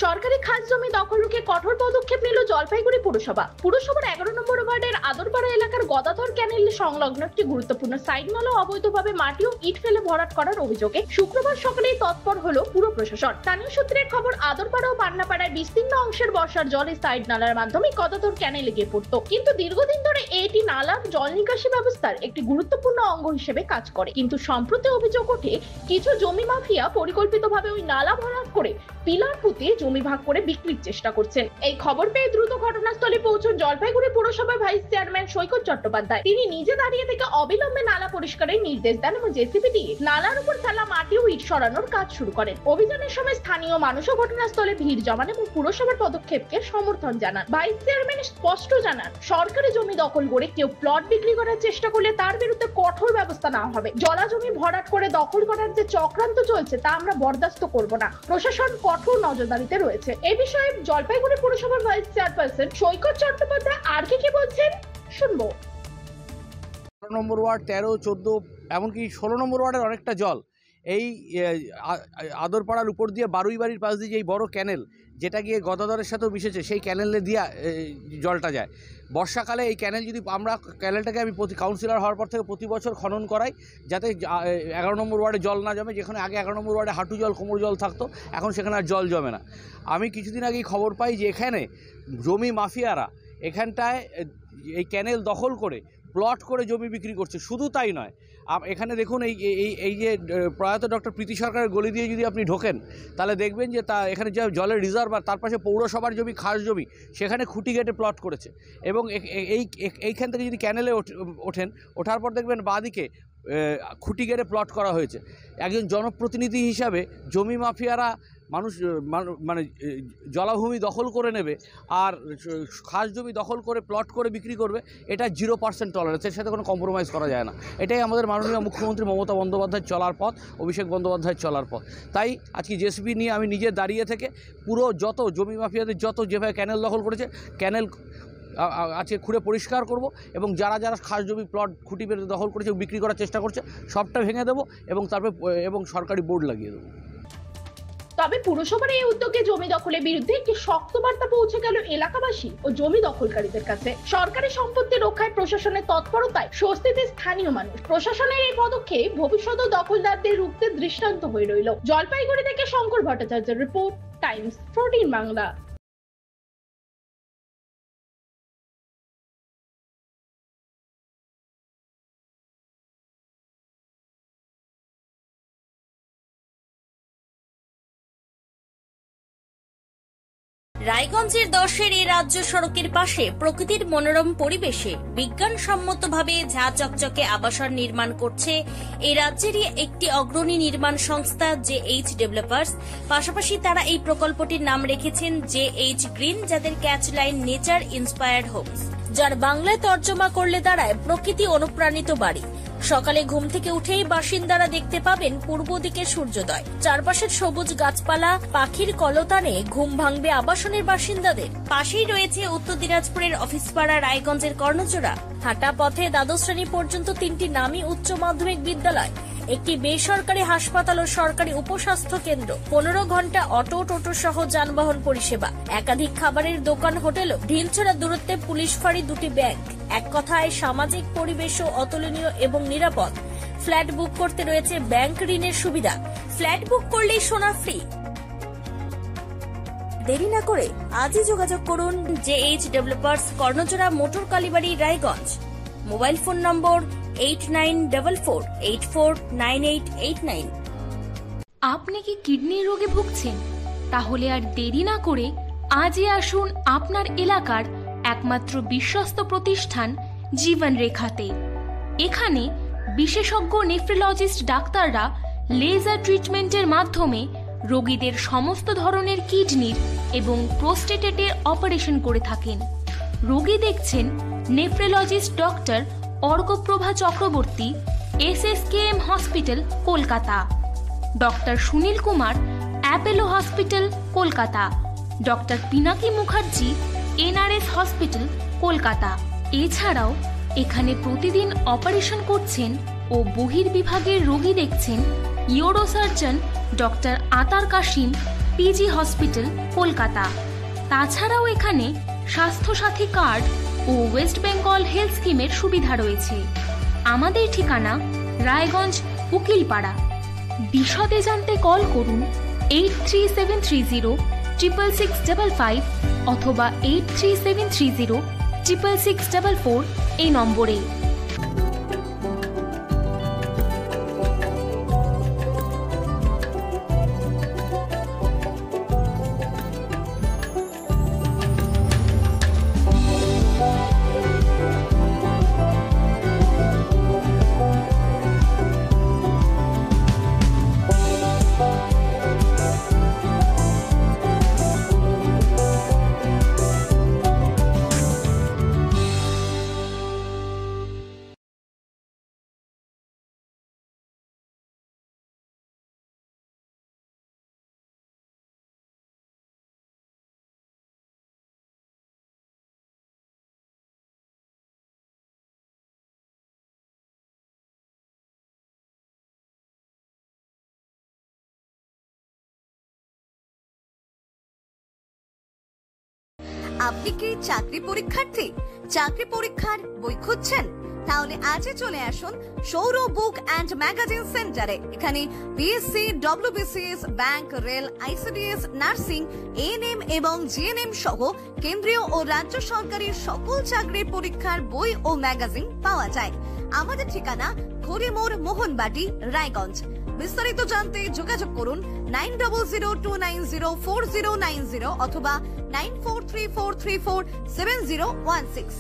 সরকারি খাস জমি দখল রুখে কঠোর পদক্ষেপ নিল জলপাইগুড়ি পুরসভা। পুরসভার 11 নম্বর ওয়ার্ডের আদরপাড়া এলাকার গদাধর ক্যানেল সংলগ্ন একটি গুরুত্বপূর্ণ সাইড মলে অবৈধভাবে মাটি ও ইট ফেলে ভরাট করার অভিযোগে শুক্রবার সকালেই তৎপর হলো পুরো প্রশাসন। স্থানীয় সূত্রের খবর, আদরপাড়া ও পান্নাপাড়ায় বিস্তীর্ণ অংশের বর্ষার জল এই সাইড নালার মাধ্যমে গদাধর ক্যানেলে গিয়ে পড়তো, কিন্তু দীর্ঘদিন ধরে এটি নালার জল নিকাশি ব্যবস্থার একটি গুরুত্বপূর্ণ অঙ্গ হিসেবে কাজ করে। কিন্তু সম্প্রতি অভিযোগ ওঠে কিছু জমি মাফিয়া পরিকল্পিতভাবে ওই নালা ভরাট করে পিলার পুঁতে জমি ভাগ করে বিক্রির চেষ্টা করছেন। এই খবর পেয়ে দ্রুত ঘটনাস্থলে পৌঁছন জলপাইগুড়ি পুরসভার ভাইস চেয়ারম্যান সৈকত চট্টোপাধ্যায়। তিনি নিজে দাঁড়িয়ে থেকে অবিলম্বে নালা পরিষ্কারের নির্দেশ দেন এবং জেসিবি দিয়ে নালার উপর ফেলা মাটি ও ইট সরানোর কাজ শুরু করেন। অভিযানের সময় স্থানীয় মানুষও ঘটনাস্থলে ভিড় জমান এবং পুরসভার পদক্ষেপকে সমর্থন জানান। ভাইস চেয়ারম্যান স্পষ্ট জানান, সরকারি জমি দখল করে কেউ প্লট বিক্রি করার চেষ্টা করলে তার বিরুদ্ধে কঠোর ব্যবস্থা নেওয়া হবে। জলা জমি ভরাট করে দখল করার যে চক্রান্ত চলছে তা আমরা বরদাস্ত করব না। প্রশাসন কঠোর নজরদারিতে রয়েছে। এই বিষয়ে জলপাইগুড়ি পুরসভার ভাইস চেয়ারপারসন সৈকত চট্টোপাধ্যায় আর কি বলছেন শুনবো। 12 নম্বর ওয়ার্ড, 13, 14, এমনকি 16 নম্বর ওয়ার্ডের অনেকটা জল এই আদরপাড়ার উপর দিয়ে বারুইবাড়ির পাশ দিয়ে যে বড় ক্যানেল, যেটা গিয়ে গদাধরের সাথেও মিশেছে, সেই ক্যানেলে দিয়ে জলটা যায়। বর্ষাকালে এই ক্যানেল যদি আমরা ক্যানেলটাকে আমি কাউন্সিলর হওয়ার পর থেকে প্রতি বছর খনন করাই, যাতে 11 নম্বর ওয়ার্ডে জল না জমে। যেখানে আগে 11 নম্বর ওয়ার্ডে হাঁটু জল, কোমর জল থাকতো, এখন সেখানে আর জল জমে না। আমি কিছুদিন আগেই খবর পাই যে এখানে জমি মাফিয়ারা এখানটায় এই ক্যানেল দখল করে প্লট করে জমি বিক্রি করছে। শুধু তাই নয়, এখানে দেখুন এই যে প্রয়াত ডক্টর প্রীতি সরকারের গলি দিয়ে যদি আপনি ঢোকেন, তাহলে দেখবেন যে এখানে যে জলের রিজার্ভার, তার পাশে পৌরসভার জমি, খাস জমি, সেখানে খুঁটি কেটে প্লট করেছে। এবং এইখান থেকে যদি ক্যানেলে ওঠার পর দেখবেন বাঁদিকে খুঁটি কেটে প্লট করা হয়েছে। একজন জনপ্রতিনিধি হিসাবে জমি মাফিয়ারা মানে জলাভূমি দখল করে নেবে আর খাস জমি দখল করে প্লট করে বিক্রি করবে, এটা 0% টলারেন্স। এর সাথে কোনো কম্প্রোমাইজ করা যায় না। এটাই আমাদের মাননীয় মুখ্যমন্ত্রী মমতা বন্দ্যোপাধ্যায়ের চলার পথ, অভিষেক বন্দ্যোপাধ্যায়ের চলার পথ। তাই আজকে জেসিবি নিয়ে আমি নিজে দাঁড়িয়ে থেকে পুরো যত জমি মাফিয়াদের যত যেভাবে ক্যানেল দখল করেছে, ক্যানেল আজকে খুঁড়ে পরিষ্কার করব এবং যারা যারা খাস জমি প্লট খুঁটি বেঁধে দখল করেছে, বিক্রি করার চেষ্টা করছে, সবটা ভেঙে দেবো এবং তারপরে সরকারি বোর্ড লাগিয়ে দেবো। তবে পুরসভার এই উদ্যোগে জমি দখলের বিরুদ্ধে একটি শক্ত বার্তা পৌঁছে গেল এলাকাবাসী ও জমি দখলকারীদের কাছে। সরকারি সম্পত্তি রক্ষায় প্রশাসনের তৎপরতায় স্বস্তিতে স্থানীয় মানুষ। প্রশাসনের এই পদক্ষেপ ভবিষ্যৎ দখলদারদের রুখতে দৃষ্টান্ত হয়ে রইল। জলপাইগুড়ি থেকে শঙ্কর ভট্টাচার্যের রিপোর্ট, টাইমস 14 বাংলা। রায়গঞ্জের 10-এর এই রাজ্য সড়কের পাশে প্রকৃতির মনোরম পরিবেশে বিজ্ঞানসম্মতভাবে ঝা চকচকে আবাসন নির্মাণ করছে এই রাজ্যেরই একটি অগ্রণী নির্মাণ সংস্থা JH ডেভেলপার্স। পাশাপাশি তারা এই প্রকল্পটির নাম রেখেছেন JH গ্রিন, যাদের catch line nature inspired homes, যার বাংলায় তর্জমা করলে দাঁড়ায় প্রকৃতি অনুপ্রাণিত বাড়ি। সকালে ঘুম থেকে উঠেই বাসিন্দারা দেখতে পাবেন পূর্ব দিকে সূর্যোদয়। চারপাশের সবুজ গাছপালা, পাখির কলতানে ঘুম ভাঙবে আবাসনের বাসিন্দাদের। পাশেই রয়েছে উত্তর দিনাজপুরের অফিসপাড়া, রায়গঞ্জের কর্ণজোড়া। হাঁটা পথে দ্বাদশ শ্রেণী পর্যন্ত 3টি নামী উচ্চ মাধ্যমিক বিদ্যালয়, একটি বেসরকারি হাসপাতাল ও সরকারি উপস্বাস্থ্য কেন্দ্র, 15 ঘন্টা অটো, টোটো সহ যানবাহন পরিষেবা, একাধিক খাবারের দোকান, হোটেল, ঢিলছড়া দূরত্বে পুলিশ ফাঁড়ি, 2টি ব্যাংক। এক কথায় সামাজিক পরিবেশও অতুলনীয় এবং নিরাপদ। ফ্ল্যাট বুক করতে রয়েছে ব্যাংক ঋণের সুবিধা। ফ্ল্যাট বুক করলেই সোনা ফ্রি। দেরি না করে আজই যোগাযোগ করুন JH developers, Karnajora, motor Kalibari, Raiganj. Mobile phone number 8944849889। আপনি কি কিডনি রোগে ভুগছেন? তাহলে আর দেরি না করে আজই আসুন আপনার এলাকার একমাত্র বিশ্বস্ত প্রতিষ্ঠান জীবন রেখাতে। এখানে বিশেষজ্ঞ নেফ্রোলজিস্ট ডাক্তাররা লেজার ট্রিটমেন্টের মাধ্যমে রোগীদের সমস্ত ধরনের কিডনির এবং প্রোস্টেটের অপারেশন করে থাকেন। রোগী দেখছেন nephrologist doctor Arkaprabha Chakraborty, SSKM hospital, Kolkata. Doctor Sunil Kumar, Apollo hospital, Kolkata. Doctor Pinaki Mukherjee, NRS hospital, Kolkata. এছাড়াও এখানে প্রতিদিন অপারেশন করছেন ও বহির্বিভাগের রোগী দেখছেন ইউরোসার্জন ডক্টর আতার কাশিম, পিজি হসপিটাল, কলকাতা। তাছাড়াও এখানে স্বাস্থ্যসাথী কার্ড ও ওয়েস্ট বেঙ্গল হেলথ স্কিমের সুবিধা রয়েছে। আমাদের ঠিকানা রায়গঞ্জ, উকিলপাড়া। বিশদে জানতে কল করুন 8373306655 অথবা 8373066644 এই নম্বরে। আপনি কি চাকরি পরীক্ষার্থী? চাকরি পরীক্ষার বই খুঁজছেন? তাহলে আজই চলে আসুন সৌরভ বুক অ্যান্ড ম্যাগাজিন সেন্টারে। এখানে BSc, WBCS, bank, rail, ICDS, nursing, ANM এবং জিএনএম সহ কেন্দ্রীয় ও রাজ্য সরকারের সকল চাকরির পরীক্ষার বই ও ম্যাগাজিন পাওয়া যায়। আমাদের ঠিকানা খড়িমোড়, মোহনবাটি, রায়গঞ্জ। বিস্তারিত জানতে যোগাযোগ করুন 9002904090 অথবা 9434347016।